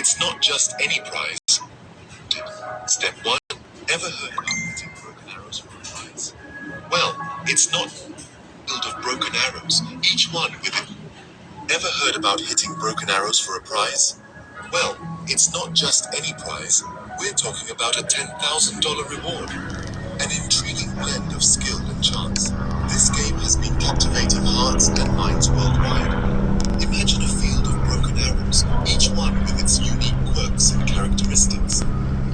it's not just any prize. Step 1. Ever heard about hitting broken arrows for a prize? Well, it's not filled of broken arrows, each one with it. Ever heard about hitting broken arrows for a prize? Well, it's not just any prize. We're talking about a $10,000 reward. An intriguing blend of skill and chance. This game has been captivating hearts and minds worldwide. Imagine a field of broken arrows, each one with its unique quirks and characteristics.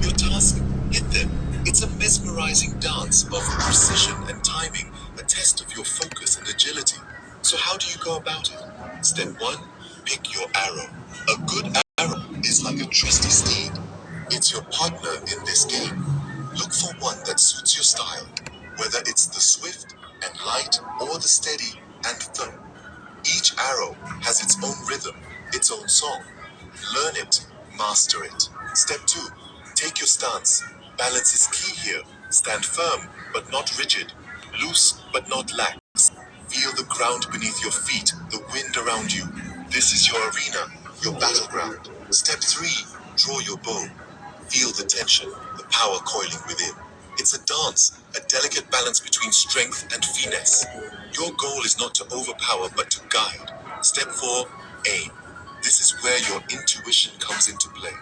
Your task, hit them. It's a mesmerizing dance of precision and timing, a test of your focus and agility. So how do you go about it? Step 1. Pick your arrow. A good arrow is like a trusty steed. It's your partner in this game. Look for one that suits your style, whether it's the swift and light or the steady and firm. Each arrow has its own rhythm, its own song. Learn it, master it. Step 2. Take your stance. Balance is key here. Stand firm, but not rigid. Loose, but not lax. Feel the ground beneath your feet, the wind around you. This is your arena, your battleground. Step 3. Draw your bow. Feel the tension, the power coiling within. It's a dance, a delicate balance between strength and finesse. Your goal is not to overpower, but to guide. Step 4. Aim. This is where your intuition comes into play.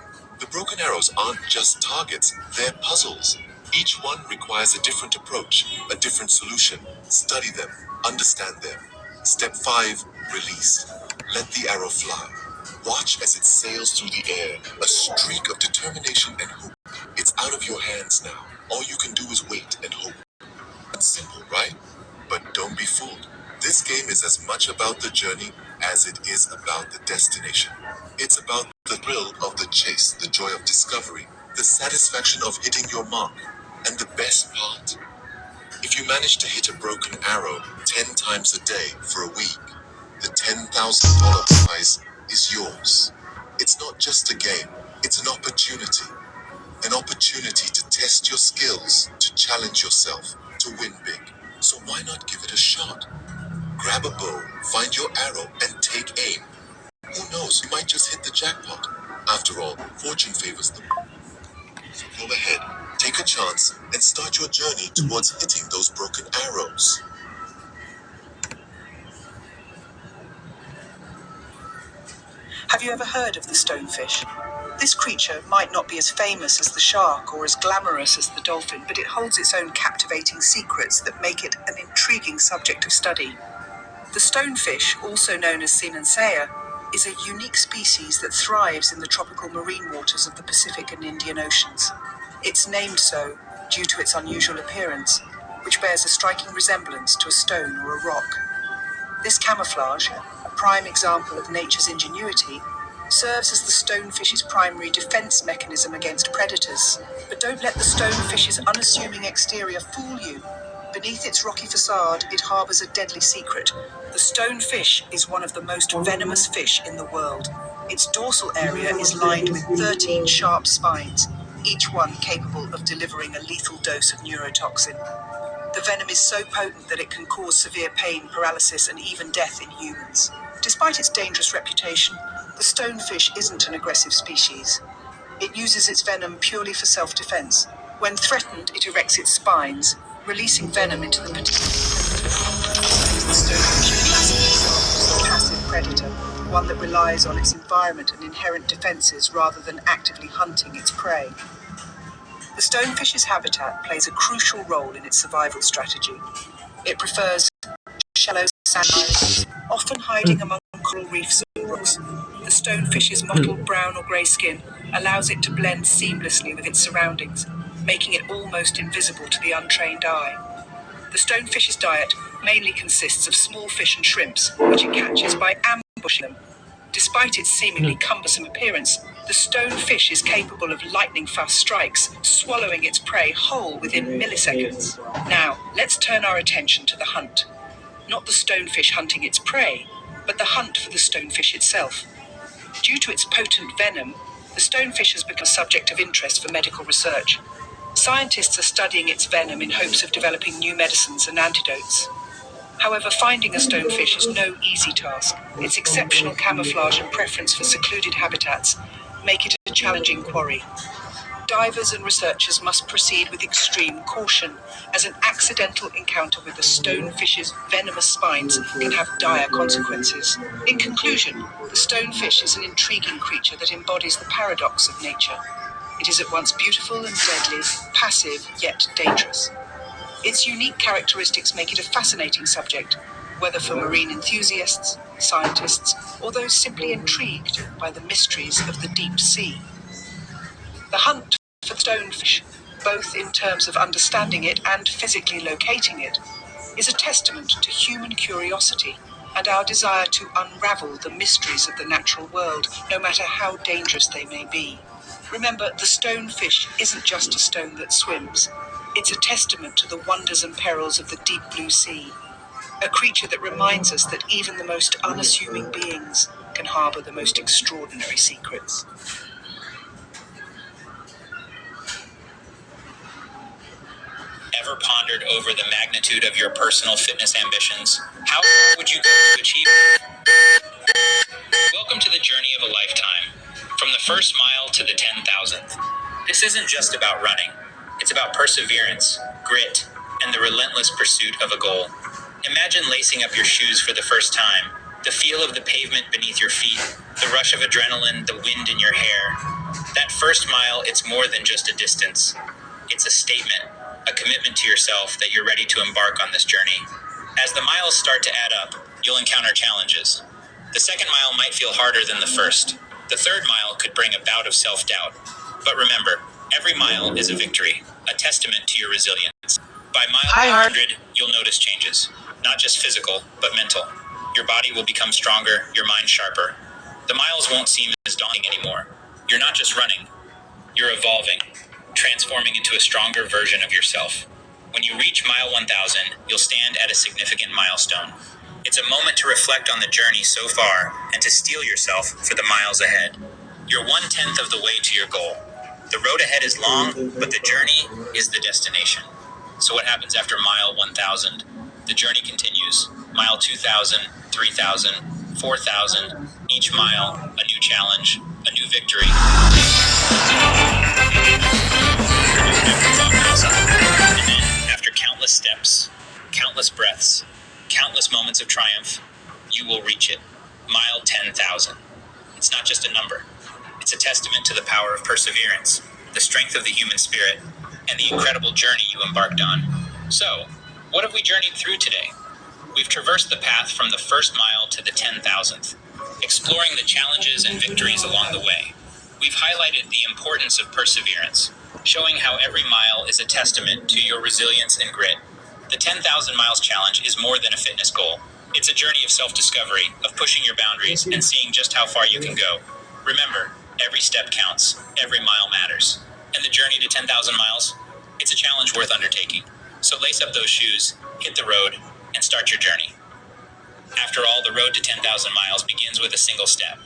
The broken arrows aren't just targets, they're puzzles. Each one requires a different approach, a different solution. Study them, understand them. Step 5. Release. Let the arrow fly. Watch as it sails through the air, a streak of determination and hope. It's out of your hands now. All you can do is wait and hope. It's simple, right? But don't be fooled. This game is as much about the journey as it is about the destination. It's about the thrill of the chase, the joy of discovery, the satisfaction of hitting your mark. And the best part? If you manage to hit a broken arrow 10 times a day for a week, the $10,000 prize is yours. It's not just a game, it's an opportunity. An opportunity to test your skills, to challenge yourself, to win big. So why not give it a shot? Grab a bow, find your arrow, and take aim. Who knows, you might just hit the jackpot. After all, fortune favors them. So go ahead, take a chance, and start your journey towards hitting those broken arrows. Have you ever heard of the stonefish? This creature might not be as famous as the shark or as glamorous as the dolphin, but it holds its own captivating secrets that make it an intriguing subject of study. The stonefish, also known as Cynanthea, is a unique species that thrives in the tropical marine waters of the Pacific and Indian Oceans. It's named so due to its unusual appearance, which bears a striking resemblance to a stone or a rock. This camouflage, a prime example of nature's ingenuity, serves as the stonefish's primary defense mechanism against predators. But don't let the stonefish's unassuming exterior fool you. Beneath its rocky facade, it harbors a deadly secret. The stonefish is one of the most venomous fish in the world. Its dorsal area is lined with 13 sharp spines, each one capable of delivering a lethal dose of neurotoxin. The venom is so potent that it can cause severe pain, paralysis, and even death in humans. Despite its dangerous reputation, the stonefish isn't an aggressive species. It uses its venom purely for self-defense. When threatened, it erects its spines, releasing venom into the The stonefish is classified as a passive predator, one that relies on its environment and inherent defenses rather than actively hunting its prey. The stonefish's habitat plays a crucial role in its survival strategy. It prefers shallow sand islands, often hiding among coral reefs and rocks. The stonefish's mottled brown or grey skin allows it to blend seamlessly with its surroundings, making it almost invisible to the untrained eye. The stonefish's diet mainly consists of small fish and shrimps, which it catches by ambushing them. Despite its seemingly cumbersome appearance, the stonefish is capable of lightning-fast strikes, swallowing its prey whole within milliseconds. Now, let's turn our attention to the hunt. Not the stonefish hunting its prey, but the hunt for the stonefish itself. Due to its potent venom, the stonefish has become a subject of interest for medical research. Scientists are studying its venom in hopes of developing new medicines and antidotes. However, finding a stonefish is no easy task. Its exceptional camouflage and preference for secluded habitats make it a challenging quarry. Divers and researchers must proceed with extreme caution, as an accidental encounter with the stonefish's venomous spines can have dire consequences. In conclusion, the stonefish is an intriguing creature that embodies the paradox of nature. It is at once beautiful and deadly, passive yet dangerous. Its unique characteristics make it a fascinating subject, whether for marine enthusiasts, scientists, or those simply intrigued by the mysteries of the deep sea. The hunt for stonefish, both in terms of understanding it and physically locating it, is a testament to human curiosity and our desire to unravel the mysteries of the natural world, no matter how dangerous they may be. Remember, the stonefish isn't just a stone that swims. It's a testament to the wonders and perils of the deep blue sea. A creature that reminds us that even the most unassuming beings can harbor the most extraordinary secrets. Ever pondered over the magnitude of your personal fitness ambitions? How far would you go to achieve them? Welcome to the journey of a lifetime, from the first mile to the 10,000th. This isn't just about running. It's about perseverance, grit, and the relentless pursuit of a goal. Imagine lacing up your shoes for the first time, the feel of the pavement beneath your feet, the rush of adrenaline, the wind in your hair. That first mile, it's more than just a distance. It's a statement, a commitment to yourself that you're ready to embark on this journey. As the miles start to add up, you'll encounter challenges. The second mile might feel harder than the first. The third mile could bring a bout of self-doubt. But remember, every mile is a victory, a testament to your resilience. By mile 100, you'll notice changes. Not just physical, but mental. Your body will become stronger, your mind sharper. The miles won't seem as daunting anymore. You're not just running, you're evolving, transforming into a stronger version of yourself. When you reach mile 1000, you'll stand at a significant milestone. It's a moment to reflect on the journey so far and to steel yourself for the miles ahead. You're 1/10 of the way to your goal. The road ahead is long, but the journey is the destination. So what happens after mile 1000? The journey continues. Mile 2000, 3000, 4000. Each mile, a new challenge, a new victory. And then, after countless steps, countless breaths, countless moments of triumph, you will reach it. Mile 10,000. It's not just a number. It's a testament to the power of perseverance, the strength of the human spirit, and the incredible journey you embarked on. So, what have we journeyed through today? We've traversed the path from the first mile to the 10,000th, exploring the challenges and victories along the way. We've highlighted the importance of perseverance, showing how every mile is a testament to your resilience and grit. The 10,000 miles challenge is more than a fitness goal. It's a journey of self-discovery, of pushing your boundaries and seeing just how far you can go. Remember, every step counts, every mile matters. And the journey to 10,000 miles, it's a challenge worth undertaking. So lace up those shoes, hit the road, and start your journey. After all, the road to 10,000 miles begins with a single step.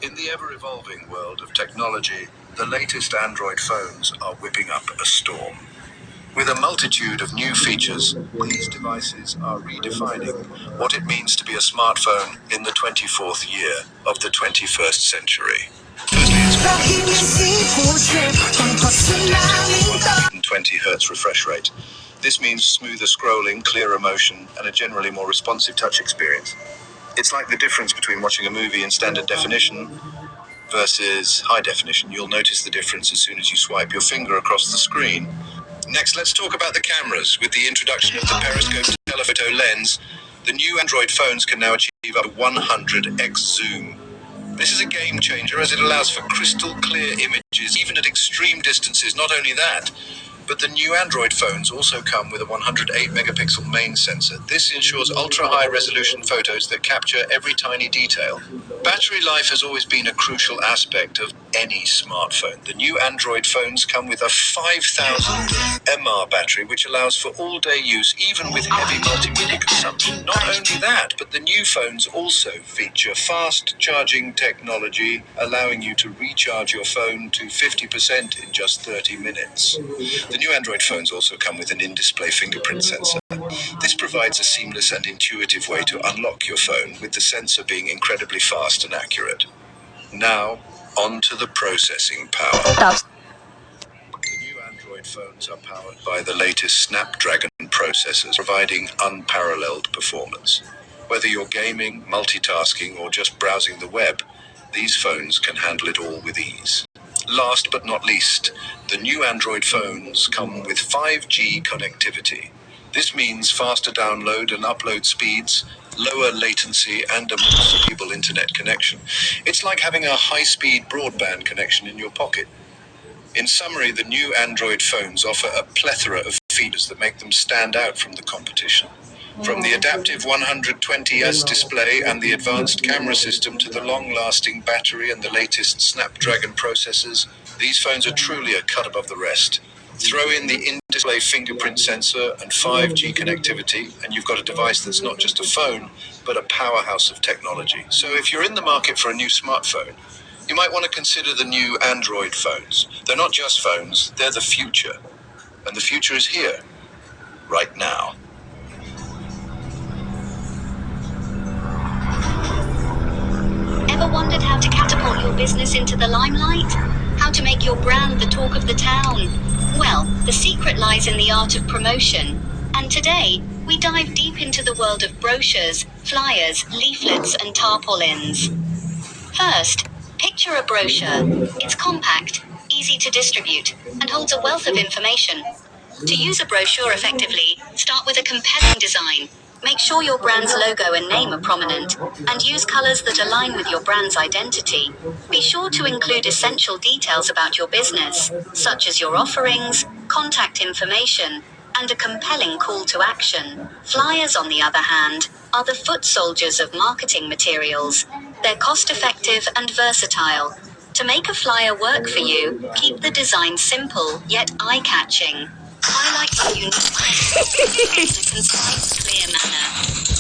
In the ever-evolving world of technology, the latest Android phones are whipping up a storm. With a multitude of new features, these devices are redefining what it means to be a smartphone in the 24th year of the 21st century. Firstly, it's 120 Hz refresh rate. This means smoother scrolling, clearer motion, and a generally more responsive touch experience. It's like the difference between watching a movie in standard definition versus high definition. You'll notice the difference as soon as you swipe your finger across the screen. Next, let's talk about the cameras. With the introduction of the periscope telephoto lens, the new Android phones can now achieve up to 100x zoom. This is a game changer as it allows for crystal clear images even at extreme distances. Not only that, but the new Android phones also come with a 108 megapixel main sensor. This ensures ultra-high resolution photos that capture every tiny detail. Battery life has always been a crucial aspect of any smartphone. The new Android phones come with a 5,000 mAh battery, which allows for all-day use, even with heavy multimedia consumption. Not only that, but the new phones also feature fast charging technology, allowing you to recharge your phone to 50% in just 30 minutes. The new Android phones also come with an in-display fingerprint sensor. This provides a seamless and intuitive way to unlock your phone, with the sensor being incredibly fast and accurate. Now, on to the processing power. The new Android phones are powered by the latest Snapdragon processors, providing unparalleled performance. Whether you're gaming, multitasking, or just browsing the web, these phones can handle it all with ease. Last but not least, the new Android phones come with 5G connectivity. This means faster download and upload speeds, lower latency, and a more stable internet connection. It's like having a high-speed broadband connection in your pocket. In summary, the new Android phones offer a plethora of features that make them stand out from the competition. From the adaptive 120Hz display and the advanced camera system to the long-lasting battery and the latest Snapdragon processors, these phones are truly a cut above the rest. Throw in the in-display fingerprint sensor and 5G connectivity, and you've got a device that's not just a phone, but a powerhouse of technology. So if you're in the market for a new smartphone, you might want to consider the new Android phones. They're not just phones, they're the future. And the future is here, right now. Ever wondered how to catapult your business into the limelight? How to make your brand the talk of the town? Well, the secret lies in the art of promotion. And today, we dive deep into the world of brochures, flyers, leaflets, and tarpaulins. First, picture a brochure. It's compact, easy to distribute, and holds a wealth of information. To use a brochure effectively, start with a compelling design. Make sure your brand's logo and name are prominent, and use colors that align with your brand's identity. Be sure to include essential details about your business, such as your offerings, contact information, and a compelling call to action. Flyers, on the other hand, are the foot soldiers of marketing materials. They're cost-effective and versatile. To make a flyer work for you, keep the design simple, yet eye-catching. Highlight your unique in a concise, clear manner.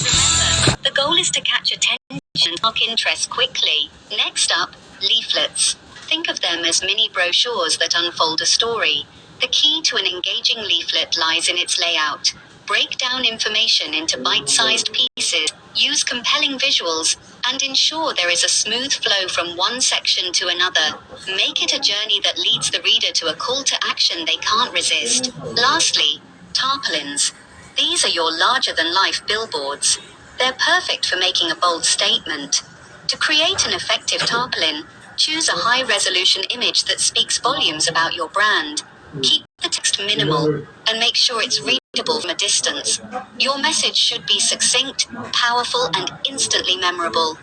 Remember, the goal is to catch attention and spark interest quickly. Next up, leaflets. Think of them as mini brochures that unfold a story. The key to an engaging leaflet lies in its layout. Break down information into bite-sized pieces, use compelling visuals, and ensure there is a smooth flow from one section to another. Make it a journey that leads the reader to a call to action they can't resist. Lastly, tarpaulins. These are your larger-than-life billboards. They're perfect for making a bold statement. To create an effective tarpaulin, choose a high-resolution image that speaks volumes about your brand. Keep the text minimal, and make sure it's readable from a distance. Your message should be succinct, powerful, and instantly memorable.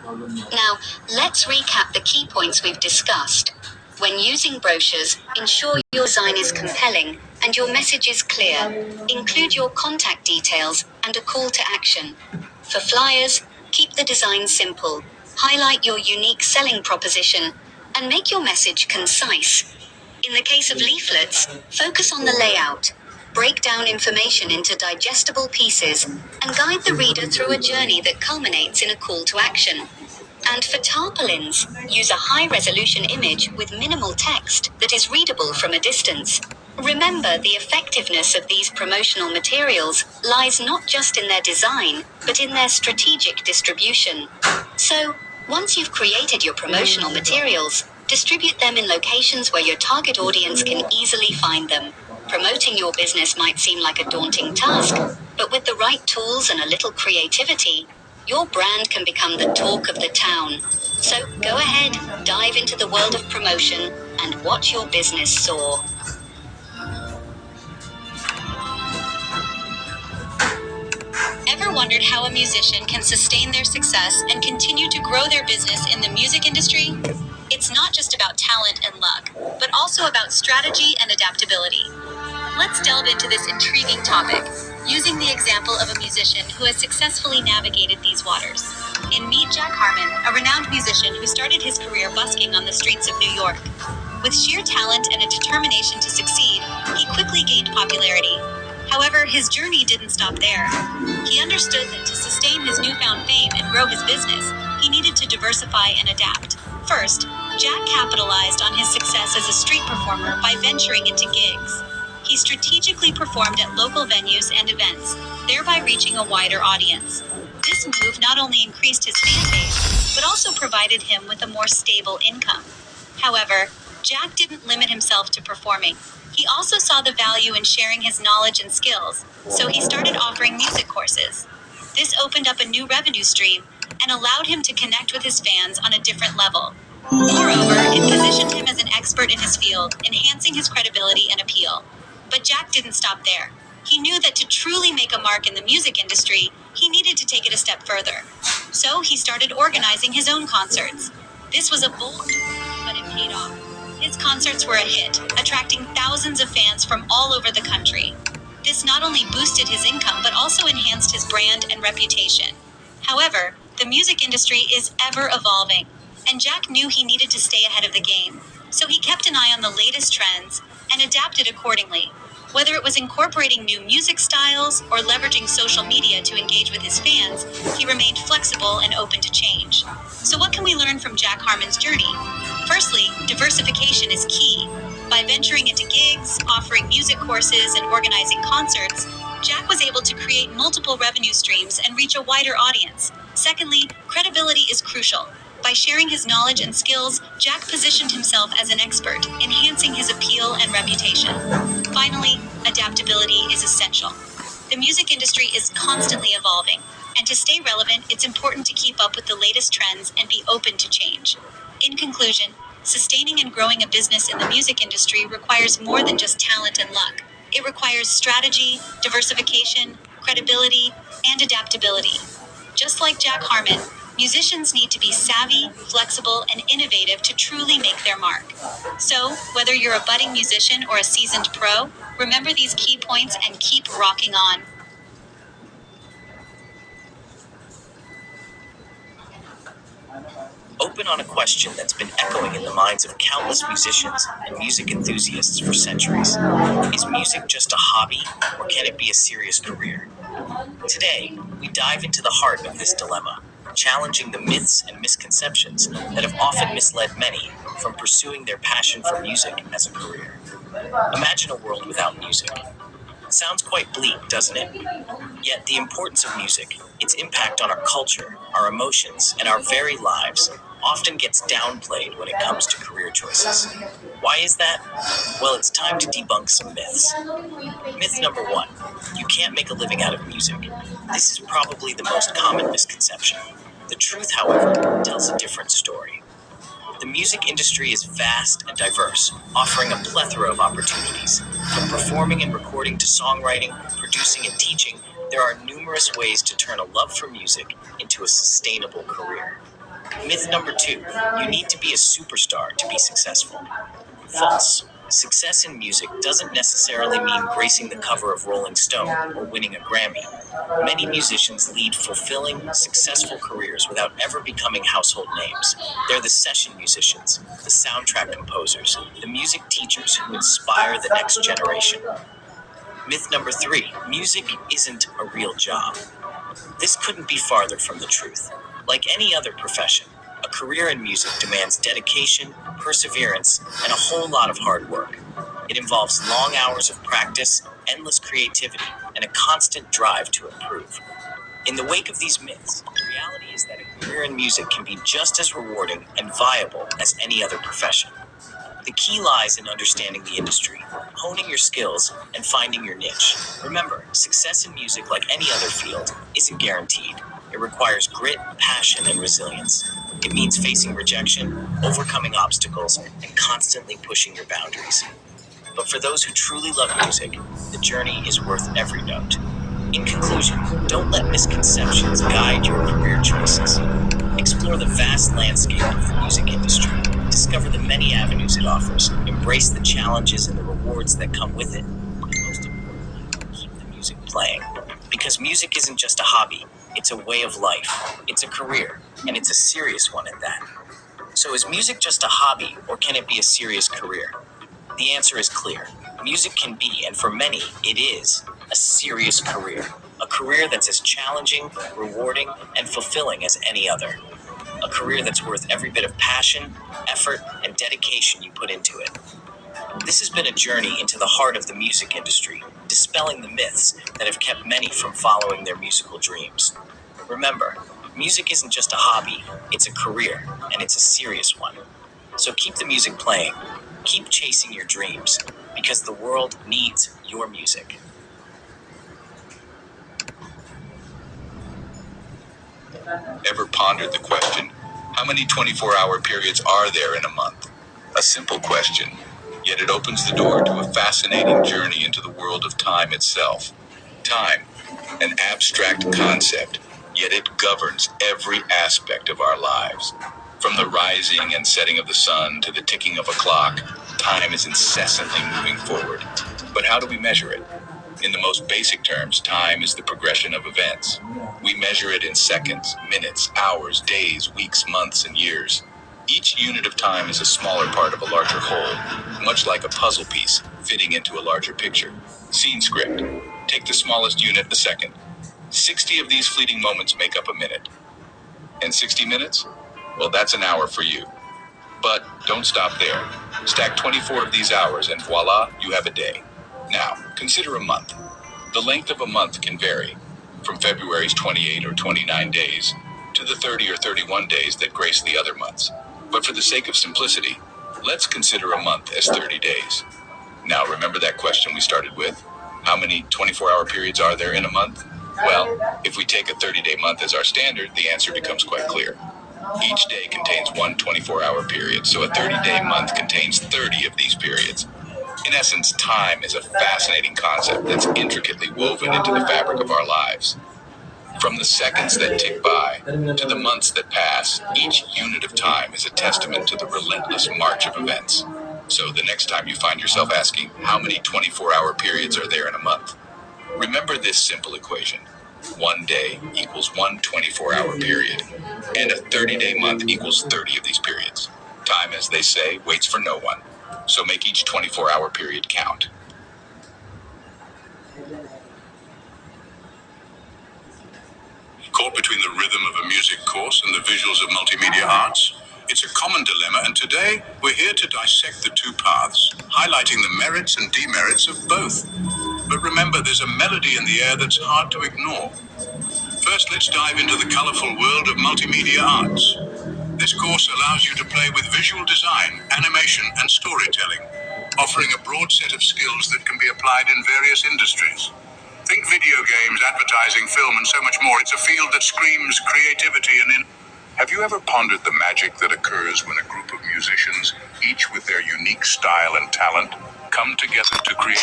Now, let's recap the key points we've discussed. When using brochures, ensure your design is compelling and your message is clear. Include your contact details and a call to action. For flyers, keep the design simple. Highlight your unique selling proposition and make your message concise. In the case of leaflets, focus on the layout. Break down information into digestible pieces and guide the reader through a journey that culminates in a call to action. And for tarpaulins, use a high-resolution image with minimal text that is readable from a distance. Remember, the effectiveness of these promotional materials lies not just in their design, but in their strategic distribution. So, once you've created your promotional materials, distribute them in locations where your target audience can easily find them. Promoting your business might seem like a daunting task, but with the right tools and a little creativity, your brand can become the talk of the town. So go ahead, dive into the world of promotion, and watch your business soar. Ever wondered how a musician can sustain their success and continue to grow their business in the music industry? It's not just about talent and luck, but also about strategy and adaptability. Let's delve into this intriguing topic, using the example of a musician who has successfully navigated these waters. In Meet Jack Harmon, a renowned musician who started his career busking on the streets of New York. With sheer talent and a determination to succeed, he quickly gained popularity. However, his journey didn't stop there. He understood that to sustain his newfound fame and grow his business, he needed to diversify and adapt. First, Jack capitalized on his success as a street performer by venturing into gigs. He strategically performed at local venues and events, thereby reaching a wider audience. This move not only increased his fan base, but also provided him with a more stable income. However, Jack didn't limit himself to performing. He also saw the value in sharing his knowledge and skills, so he started offering music courses. This opened up a new revenue stream and allowed him to connect with his fans on a different level. Moreover, it positioned him as an expert in his field, enhancing his credibility and appeal. But Jack didn't stop there. He knew that to truly make a mark in the music industry, he needed to take it a step further. So he started organizing his own concerts. This was a bold move, but it paid off. His concerts were a hit, attracting thousands of fans from all over the country. This not only boosted his income, but also enhanced his brand and reputation. However, the music industry is ever evolving, and Jack knew he needed to stay ahead of the game. So he kept an eye on the latest trends and adapted accordingly. Whether it was incorporating new music styles or leveraging social media to engage with his fans, he remained flexible and open to change. So what can we learn from Jack Harmon's journey? Firstly, diversification is key. By venturing into gigs, offering music courses, and organizing concerts, Jack was able to create multiple revenue streams and reach a wider audience. Secondly, credibility is crucial. By sharing his knowledge and skills, Jack positioned himself as an expert, enhancing his appeal and reputation. Finally, adaptability is essential. The music industry is constantly evolving, and to stay relevant, it's important to keep up with the latest trends and be open to change. In conclusion, sustaining and growing a business in the music industry requires more than just talent and luck. It requires strategy, diversification, credibility, and adaptability. Just like Jack Harmon, musicians need to be savvy, flexible, and innovative to truly make their mark. So, whether you're a budding musician or a seasoned pro, remember these key points and keep rocking on. Open on a question that's been echoing in the minds of countless musicians and music enthusiasts for centuries. Is music just a hobby, or can it be a serious career? Today, we dive into the heart of this dilemma, challenging the myths and misconceptions that have often misled many from pursuing their passion for music as a career. Imagine a world without music. Sounds quite bleak, doesn't it? Yet the importance of music, its impact on our culture, our emotions, and our very lives often gets downplayed when it comes to career choices. Why is that? Well, it's time to debunk some myths. Myth number 1, you can't make a living out of music. This is probably the most common misconception. The truth, however, tells a different story. The music industry is vast and diverse, offering a plethora of opportunities. From performing and recording to songwriting, producing, and teaching, there are numerous ways to turn a love for music into a sustainable career. Myth number 2, you need to be a superstar to be successful. False. Success in music doesn't necessarily mean gracing the cover of Rolling Stone or winning a Grammy. Many musicians lead fulfilling, successful careers without ever becoming household names. They're the session musicians, the soundtrack composers, the music teachers who inspire the next generation. Myth number 3, music isn't a real job. This couldn't be farther from the truth. Like any other profession, a career in music demands dedication, perseverance, and a whole lot of hard work. It involves long hours of practice, endless creativity, and a constant drive to improve. In the wake of these myths, the reality is that a career in music can be just as rewarding and viable as any other profession. The key lies in understanding the industry, honing your skills, and finding your niche. Remember, success in music, like any other field, isn't guaranteed. It requires grit, passion, and resilience. It means facing rejection, overcoming obstacles, and constantly pushing your boundaries. But for those who truly love music, the journey is worth every note. In conclusion, don't let misconceptions guide your career choices. Explore the vast landscape of the music industry. Discover the many avenues it offers. Embrace the challenges and the rewards that come with it. And most importantly, keep the music playing. Because music isn't just a hobby, It's a way of life, it's a career, and it's a serious one at that. So is music just a hobby, or can it be a serious career? The answer is clear. Music can be, and for many, it is, a serious career. A career that's as challenging, rewarding, and fulfilling as any other. A career that's worth every bit of passion, effort, and dedication you put into it. This has been a journey into the heart of the music industry, dispelling the myths that have kept many from following their musical dreams. Remember, music isn't just a hobby, it's a career, and it's a serious one. So keep the music playing, keep chasing your dreams, because the world needs your music. Ever pondered the question, how many 24-hour periods are there in a month? A simple question, yet it opens the door to a fascinating journey into the world of time itself. Time, an abstract concept, yet it governs every aspect of our lives. From the rising and setting of the sun to the ticking of a clock, time is incessantly moving forward. But how do we measure it? In the most basic terms, time is the progression of events. We measure it in seconds, minutes, hours, days, weeks, months, and years. Each unit of time is a smaller part of a larger whole, much like a puzzle piece fitting into a larger picture. Scene script. Take the smallest unit, a second. 60 of these fleeting moments make up a minute. And 60 minutes? Well, that's an hour for you. But don't stop there. Stack 24 of these hours and voila, you have a day. Now, consider a month. The length of a month can vary, from February's 28 or 29 days to the 30 or 31 days that grace the other months. But for the sake of simplicity, let's consider a month as 30 days. Now, remember that question we started with? How many 24-hour periods are there in a month? Well, if we take a 30-day month as our standard, the answer becomes quite clear. Each day contains one 24-hour period, so a 30-day month contains 30 of these periods. In essence, time is a fascinating concept that's intricately woven into the fabric of our lives. From the seconds that tick by to the months that pass, each unit of time is a testament to the relentless march of events. So the next time you find yourself asking, how many 24-hour periods are there in a month? Remember this simple equation. One day equals one 24-hour period, and a 30-day month equals 30 of these periods. Time, as they say, waits for no one. So make each 24-hour period count. Caught between the rhythm of a music course and the visuals of multimedia arts? It's a common dilemma, and today we're here to dissect the two paths, highlighting the merits and demerits of both. But remember, there's a melody in the air that's hard to ignore. First, let's dive into the colorful world of multimedia arts. This course allows you to play with visual design, animation, and storytelling, offering a broad set of skills that can be applied in various industries. Think video games, advertising, film, and so much more. It's a field that screams creativity and Have you ever pondered the magic that occurs when a group of musicians, each with their unique style and talent, come together to create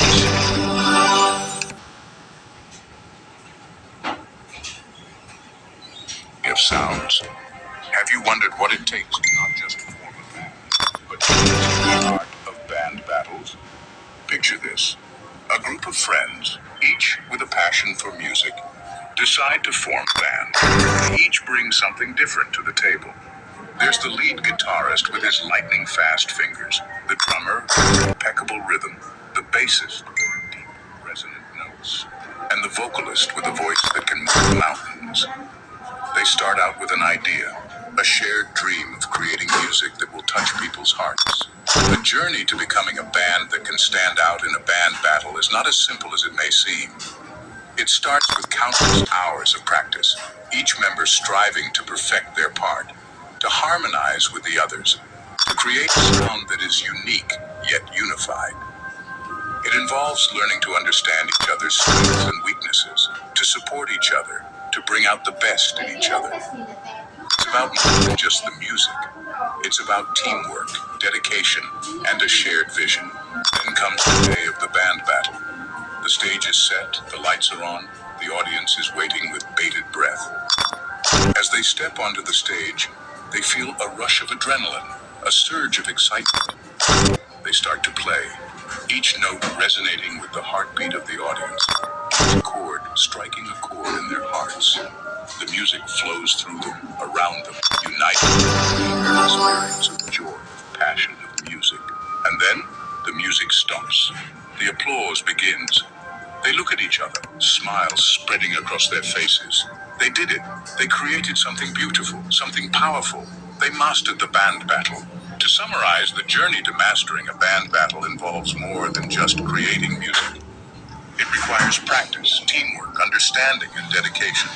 of sounds? Have you wondered what it takes to not just form a band, but to master the art of band battles? Picture this. A group of friends, each with a passion for music, decide to form a band. They each bring something different to the table. There's the lead guitarist with his lightning-fast fingers, the drummer with impeccable rhythm, the bassist with deep, resonant notes, and the vocalist with a voice that can move mountains. They start out with an idea, a shared dream of creating music that will touch people's hearts. The journey to becoming a band that can stand out in a band battle is not as simple as it may seem. It starts with countless hours of practice, each member striving to perfect their part, to harmonize with the others, to create a sound that is unique yet unified. It involves learning to understand each other's strengths and weaknesses, to support each other, to bring out the best in each other. It's about more than just the music. It's about teamwork, dedication, and a shared vision. Then comes the day of the band battle. The stage is set, the lights are on, the audience is waiting with bated breath. As they step onto the stage, they feel a rush of adrenaline, a surge of excitement. They start to play, each note resonating with the heartbeat of the audience, each chord striking a chord in their hearts. The music flows through them, around them, united in their experience of joy, passion of music. And then the music stops. The applause begins. They look at each other, smiles spreading across their faces. They did it. They created something beautiful, something powerful. They mastered the band battle. To summarize, the journey to mastering a band battle involves more than just creating music. It requires practice, teamwork, understanding, and dedication.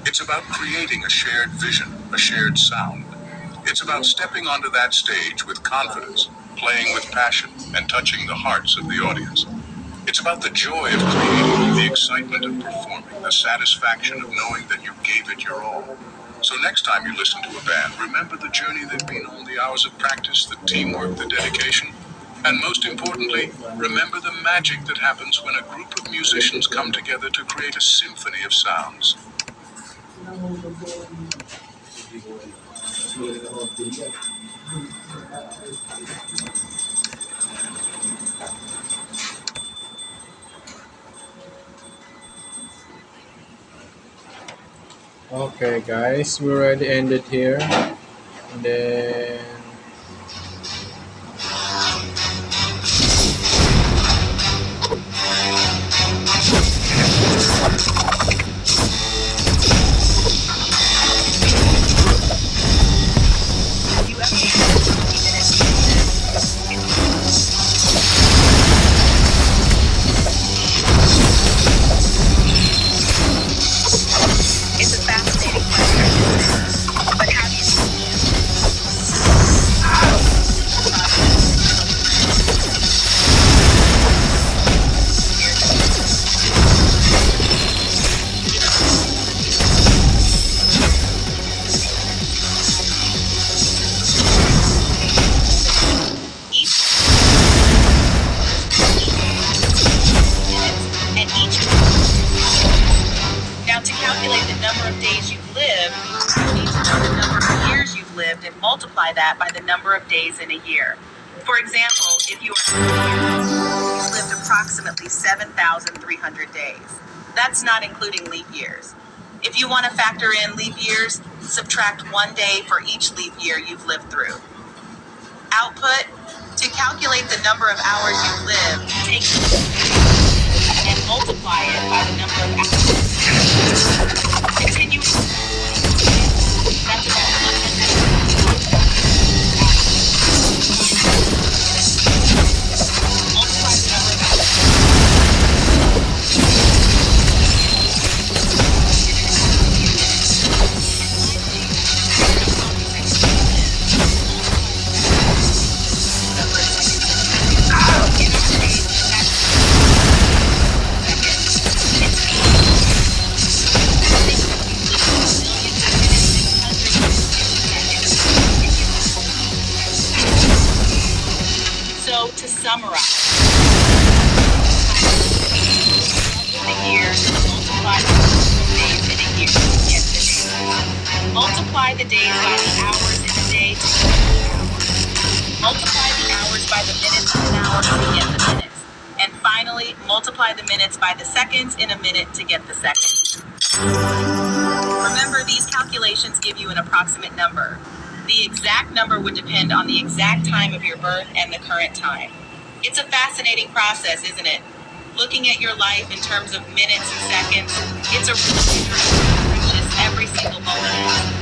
It's about creating a shared vision, a shared sound. It's about stepping onto that stage with confidence, playing with passion, and touching the hearts of the audience. It's about the joy of creating, the excitement of performing, the satisfaction of knowing that you gave it your all. So next time you listen to a band, remember the journey they've been on, the hours of practice, the teamwork, the dedication. And most importantly, remember the magic that happens when a group of musicians come together to create a symphony of sounds. Okay, guys, we already ended here. And then Have you ever had 20 minutes to It's a fascinating question, but how do you and each now to calculate the number of days you've lived, you need to know the number of years you've lived and multiply that by the number of days in a year. For example, if you are 40 years old, you've lived approximately 7,300 days. That's not including leap years. If you want to factor in leap years, subtract 1 day for each leap year you've lived through. Output: to calculate the number of hours you've lived, take and multiply it by the number of hours. Continue. That's about 100. Multiply the number of hours. So to summarize, the year multiply the days in a year to get the day. Multiply the days by the hours in a day to get the hours. Multiply the hours by the minutes in an hour to get the minutes. And finally, multiply the minutes by the seconds in a minute to get the seconds. Remember, these calculations give you an approximate number. The exact number would depend on the exact time of your birth and the current time. It's a fascinating process, isn't it? Looking at your life in terms of minutes and seconds, it's a really precious every single moment.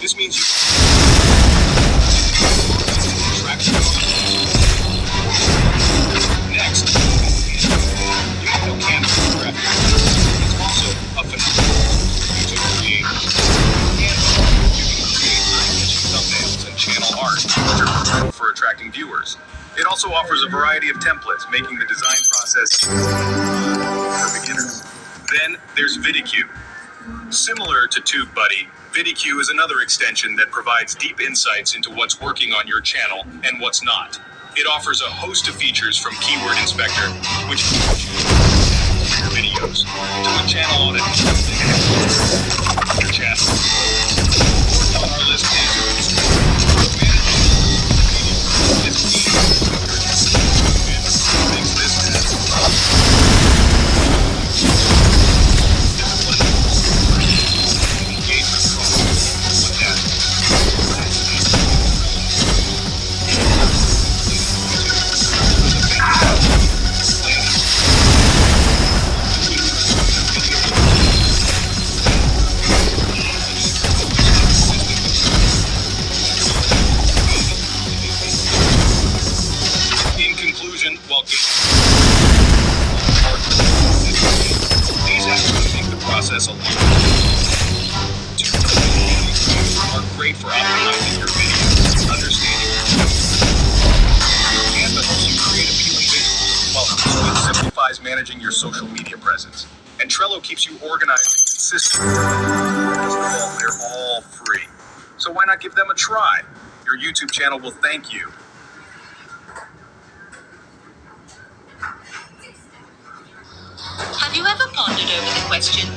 This means you track next. You have no camera photography. It's also a phenomenon to create and you can create thumbnails and channel art for attraction. attracting viewers. It also offers a variety of templates, making the design process for beginners. Then there's VidiQ. Similar to TubeBuddy, VidiQ is another extension that provides deep insights into what's working on your channel and what's not. It offers a host of features from Keyword Inspector, which your videos, to a channel audit your channel. Our list makes this in conclusion, while these actions make the process a lot are great for optimizing your videos, understanding Canva helps you create appealing visuals, while HootSuite simplifies managing your social media presence. And Trello keeps you organized and consistent. They're all free. So why not give them a try? Your YouTube channel will thank you. Have you ever pondered over the question?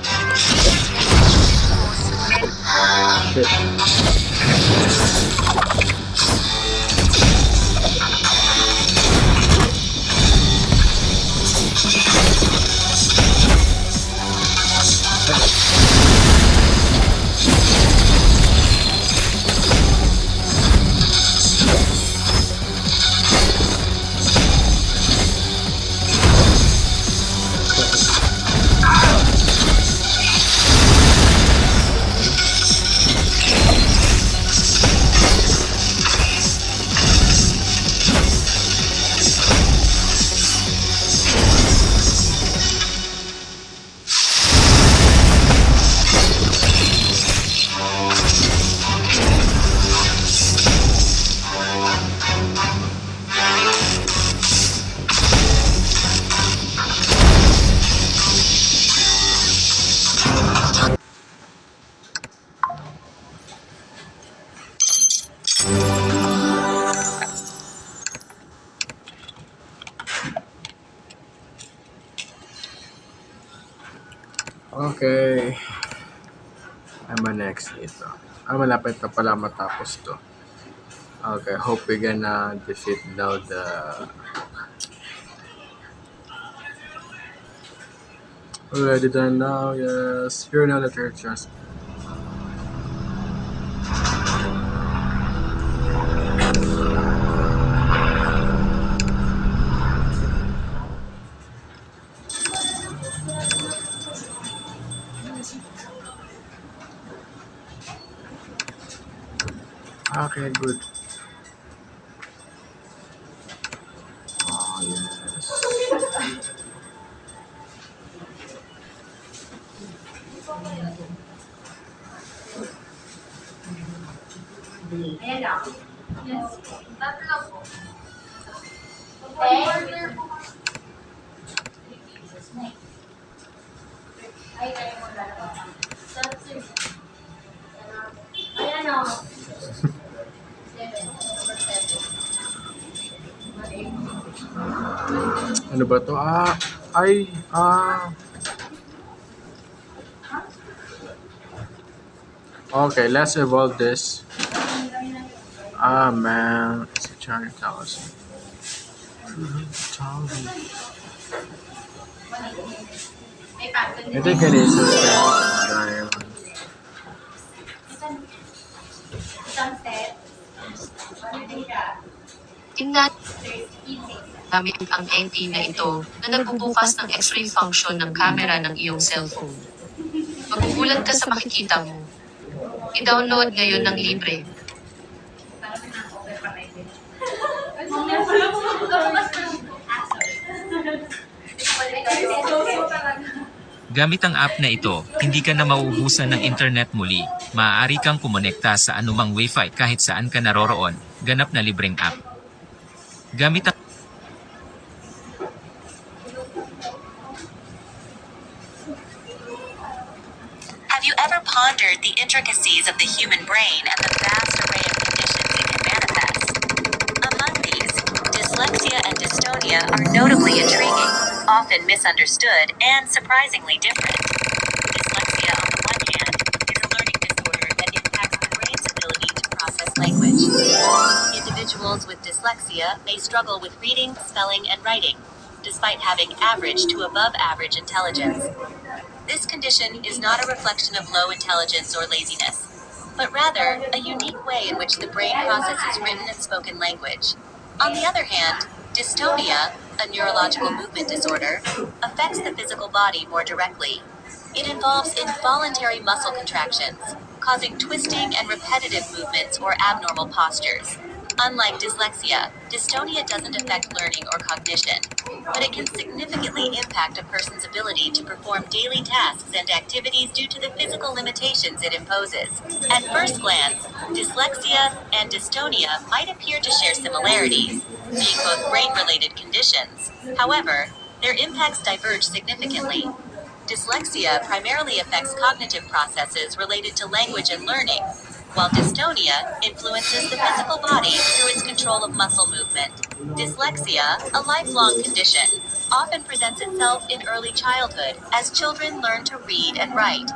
Okay. Ano next ito? Malapit na pala matapos to. Okay, hope we gonna defeat now the already done now, yes. Here now the churches. Okay, good. Oh, yes. Ayan lang. Yes. Tatlo po. Ay, kayo mo dalawa. Ayan o. 7. Number 7. Ano ba to? Okay, let's evolve this. Man. It's a 200,000. 200,000. I think it is a diamond. Isang set. Tingnan gamit ang NT na ito na nagbubukas ng X-ray function ng camera ng iyong cellphone. Magugulat ka sa makikita mo. I-download ngayon ng libre. Gamit ang app na ito, hindi ka na mauubusan ng internet muli. Maaari kang kumonekta sa anumang Wi-Fi kahit saan ka naroroon. Ganap na libreng app. Gamit ang Have you ever pondered the intricacies of the human brain and the vast array of conditions it can manifest? Among these, dyslexia and dystonia are notably intriguing, often misunderstood, and surprisingly different. Dyslexia, on the one hand, is a learning disorder that impacts the brain's ability to process language. Individuals with dyslexia may struggle with reading, spelling, and writing, despite having average to above average intelligence. This condition is not a reflection of low intelligence or laziness, but rather a unique way in which the brain processes written and spoken language. On the other hand, dystonia, a neurological movement disorder, affects the physical body more directly. It involves involuntary muscle contractions, causing twisting and repetitive movements or abnormal postures. Unlike dyslexia, dystonia doesn't affect learning or cognition, but it can significantly impact a person's ability to perform daily tasks and activities due to the physical limitations it imposes. At first glance, dyslexia and dystonia might appear to share similarities, being both brain-related conditions. However, their impacts diverge significantly. Dyslexia primarily affects cognitive processes related to language and learning, while dystonia influences the physical body through its control of muscle movement. Dyslexia, a lifelong condition, often presents itself in early childhood as children learn to read and write.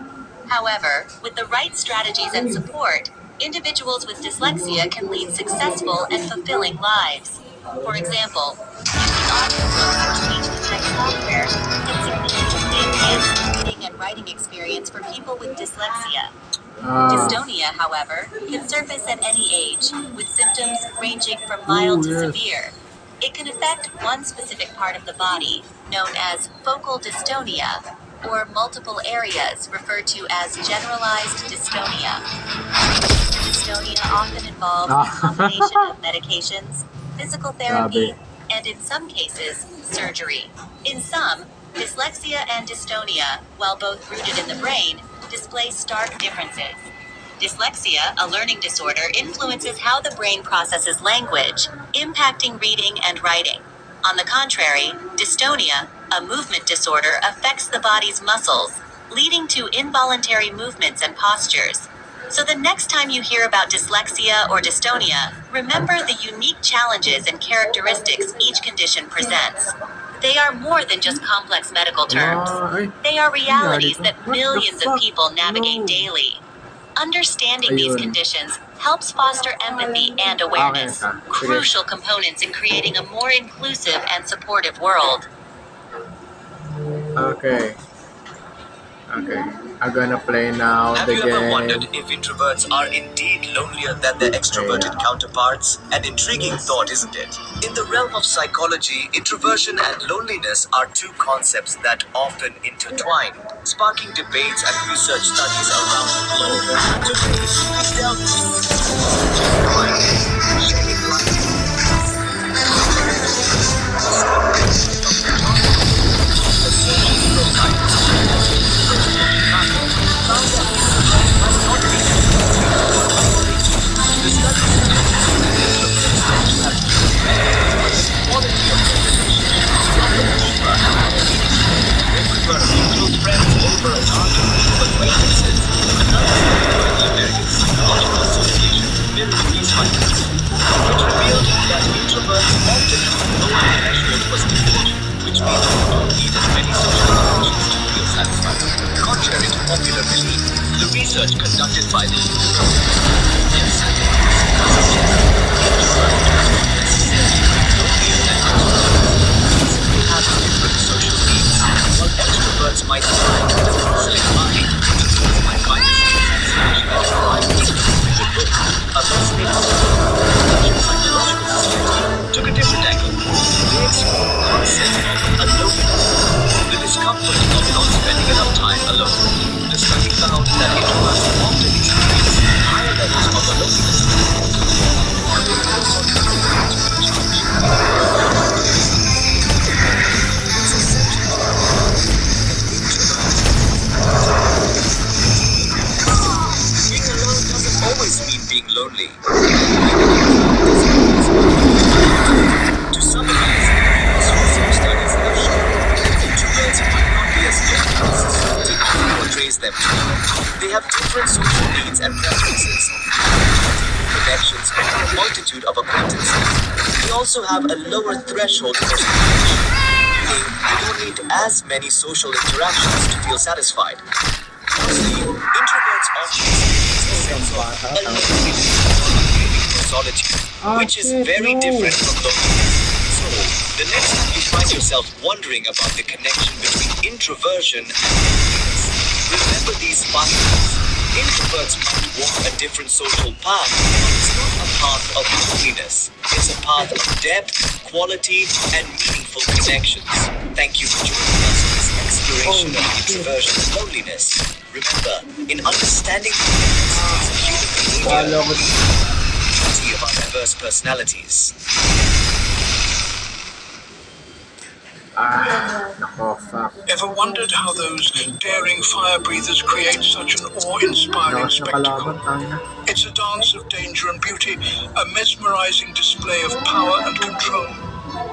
However, with the right strategies and support, individuals with dyslexia can lead successful and fulfilling lives. For example, using audiobooks or speech-to-text software can significantly enhance the reading and writing experience for people with dyslexia. Dystonia, however, can surface at any age, with symptoms ranging from mild to severe. It can affect one specific part of the body, known as focal dystonia, or multiple areas referred to as generalized dystonia. Treatment for dystonia often involves a combination of medications, physical therapy, and in some cases, surgery. In some, dyslexia and dystonia, while both rooted in the brain, display stark differences. Dyslexia, a learning disorder, influences how the brain processes language, impacting reading and writing. On the contrary, dystonia, a movement disorder, affects the body's muscles, leading to involuntary movements and postures. So the next time you hear about dyslexia or dystonia, remember the unique challenges and characteristics each condition presents. They are more than just complex medical terms. They are realities that millions of people navigate daily. Understanding these conditions helps foster empathy and awareness, crucial components in creating a more inclusive and supportive world. Okay. Okay. I'm gonna play now Have the you ever game. wondered if introverts are indeed lonelier than their extroverted counterparts? An intriguing thought, isn't it? In the realm of psychology, introversion and loneliness are two concepts that often intertwine, sparking debates and research studies around the globe. Today, we delve shedding light the social neuroscience. Contrary to popular belief, the research conducted by the have different social needs. While extroverts might find the positive mind, introverts might find the psychological society took a different angle. They explored the concept of aloneness, the discomfort of not spending enough time alone. The study found that introverts often experience higher levels of aloneness. Being alone doesn't always mean being lonely. To multitude of acquaintances. We also have a lower threshold for stimulation, meaning you don't need as many social interactions to feel satisfied. Mostly, introverts often experience a sense of aloneness or solitude, which is very different from loneliness. So, the next time you find yourself wondering about the connection between introversion and loneliness, remember these factors. Introverts might walk a different social path, but it's not a path of loneliness. It's a path of depth, quality, and meaningful connections. Thank you for joining us on this exploration of introversion and loneliness. Remember, in understanding the complexities of human behavior, the beauty of our diverse personalities. Nako, fuck. Ever wondered how those daring fire breathers create such an awe-inspiring spectacle? It's a dance of danger and beauty, a mesmerizing display of power and control.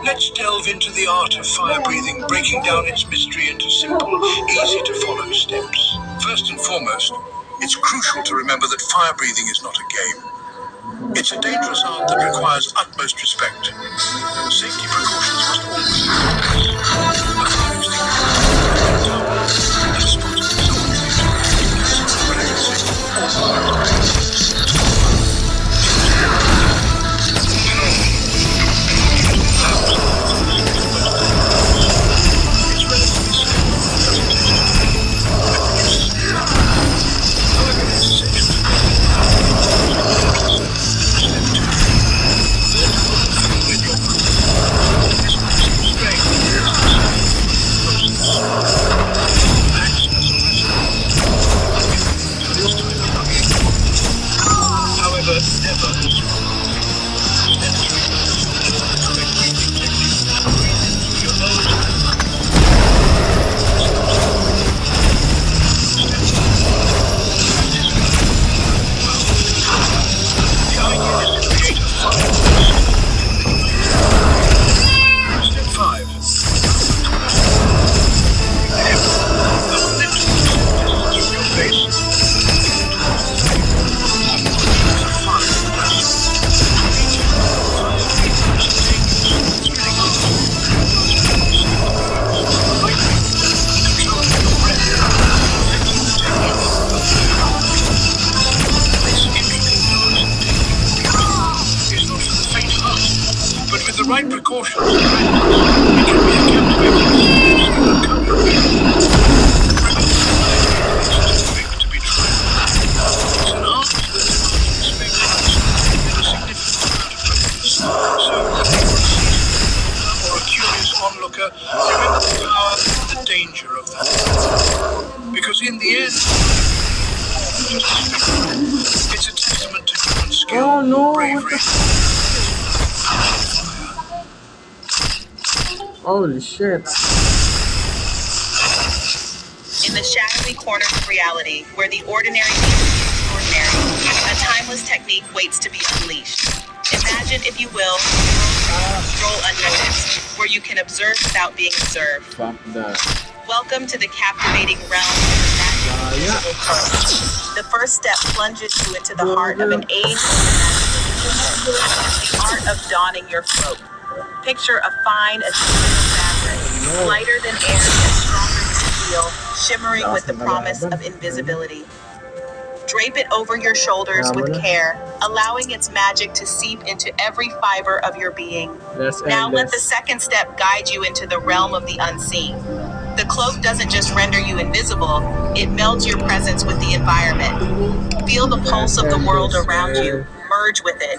Let's delve into the art of fire breathing, breaking down its mystery into simple, easy-to-follow steps. First and foremost, it's crucial to remember that fire breathing is not a game. It's a dangerous art that requires utmost respect. Safety precautions must always be in place. A fire extinguisher, a spot of it's relatively safe, doesn't taste however, it's essential to however, never step 3. Correct breathing technique. Breathe in through your nose. The idea is to create a fire. Step 5. Through your face. But with the right precautions and practice, it can be a captivating experience and uncover. It's too big to be true. It's an art that demands respect and a significant amount of practice. So, if you're a seasoned or a curious onlooker, remember the power and the danger of that. Because in the end, just a spectacle. It's a testament to human skill, bravery. Holy shit. In the shadowy corners of reality, where the ordinary meets the extraordinary, a timeless technique waits to be unleashed. Imagine, if you will, a stroll unnoticed, where you can observe without being observed. Fuck that. Welcome to the captivating realm of the magic invisible code. The first step plunges you into the heart of an age the art of donning your cloak. Picture a fine, ethereal fabric, lighter than air and stronger than steel, shimmering with the promise of invisibility. Drape it over your shoulders with care, allowing its magic to seep into every fiber of your being. Now let the second step guide you into the realm of the unseen. The cloak doesn't just render you invisible, it melds your presence with the environment. Feel the pulse of the world around you, merge with it,